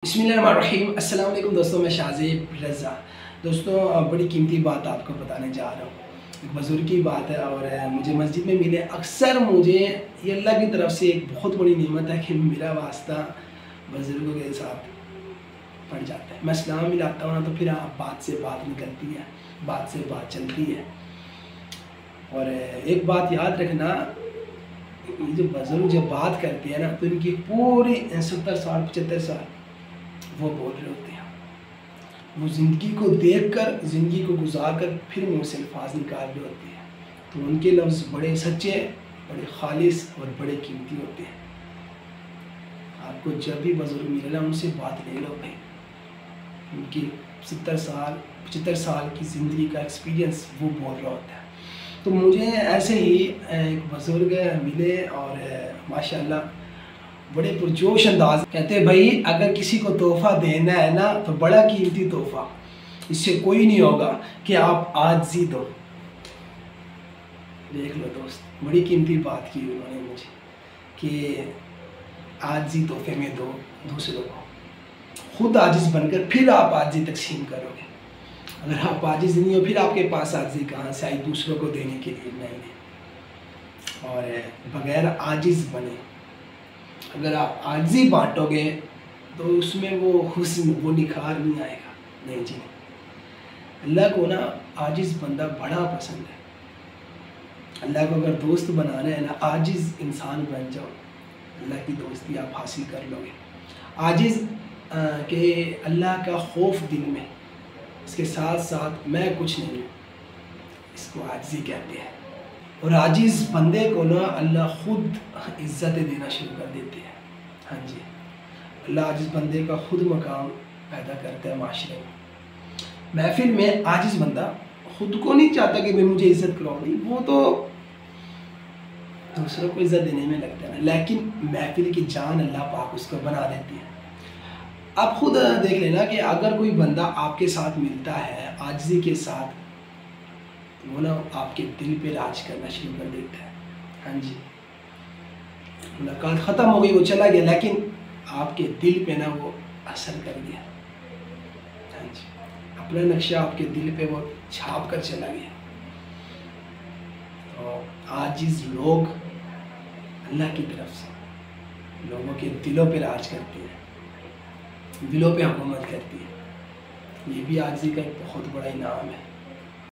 بسم اللہ الرحمن الرحیم۔ السلام علیکم دوستوں، میں شاہزیب رضا۔ دوستوں، بڑی قیمتی بات آپ کو بتانے جا رہا ہوں، ایک بزرگ کی بات ہے اور مجھے مسجد میں ملے۔ اکثر مجھے یہ اللہ کی طرف سے ایک بہت بڑی نعمت ہے کہ میرا واسطہ بزرگوں کے ساتھ پڑ جاتا ہے۔ میں سلام ملاتا ہوں نا تو پھر بات سے بات نکلتی ہے، بات سے بات چلتی ہے۔ اور ایک بات یاد رکھنا، یہ جو بزرگ جب بات کرتے ہیں نا تو ان کی پوری 70 سال 75 سال وہ بول رہے ہوتے ہیں، وہ زندگی کو دیکھ کر، زندگی کو گزار کر پھر منہ سے الفاظ نکال رہے ہوتے ہیں، تو ان کے لفظ بڑے سچے، بڑے خالص اور بڑے قیمتی ہوتے ہیں۔ آپ کو جب بھی بزرگ ملے نا ان سے بات لے لو بھائی، ان کی 70 سال 75 سال کی زندگی کا ایکسپیرینس وہ بول رہا ہوتا ہے۔ تو مجھے ایسے ہی ایک بزرگ ملے اور ماشاءاللہ بڑے پرجوش انداز کہتے ہیں، بھائی اگر کسی کو تحفہ دینا ہے نا تو بڑا قیمتی تحفہ اس سے کوئی نہیں ہوگا کہ آپ عاجزی دو۔ دیکھ لو دوست، بڑی قیمتی بات کی انہوں نے مجھے کہ عاجزی تحفے میں دو دوسروں کو، خود عاجز بن کر پھر آپ عاجزی تقسیم کرو گے۔ اگر آپ عاجز نہیں ہو پھر آپ کے پاس عاجزی کہاں سے آئی دوسروں کو دینے کے لیے؟ نہیں۔ اور بغیر عاجز بنے اگر آپ عاجزی بانٹو گے تو اس میں وہ حسن، وہ نکھار نہیں آئے گا۔ نہیں جی، اللہ کو نا عاجز بندہ بڑا پسند ہے۔ اللہ کو اگر دوست بنانا ہے نا، عاجز انسان بن جاؤ، اللہ کی دوستی آپ حاصل کر لو گے۔ عاجز کہ اللہ کا خوف دل میں، اس کے ساتھ ساتھ میں کچھ نہیں ہوں، اس کو عاجزی کہتے ہیں۔ اور عاجز بندے کو نا اللہ خود عزتیں دینا شروع کر دیتے ہیں۔ ہاں جی، اللہ عاجز بندے کا خود مقام پیدا کرتا ہے معاشرے میں۔ محفل میں عاجز بندہ خود کو نہیں چاہتا کہ بھئی مجھے عزت کرو، نہیں، وہ تو دوسروں کو عزت دینے میں لگتا ہے، لیکن محفل کی جان اللہ پاک اس کو بنا دیتی ہے۔ آپ خود دیکھ لینا کہ اگر کوئی بندہ آپ کے ساتھ ملتا ہے عاجزی کے ساتھ، وہ نا آپ کے دل پہ راج کرنا شروع کر دیتا ہے۔ ہاں جی، ملاقات ختم ہو گئی، وہ چلا گیا، لیکن آپ کے دل پہ نا وہ اثر کر گیا۔ ہاں جی، اپنا نقشہ آپ کے دل پہ وہ چھاپ کر چلا گیا۔ اور عاجز لوگ اللہ کی طرف سے لوگوں کے دلوں پہ راج کرتے ہیں، دلوں پہ حکومت کرتی ہے۔ یہ بھی عاجزی کا ایک بہت بڑا انعام ہے۔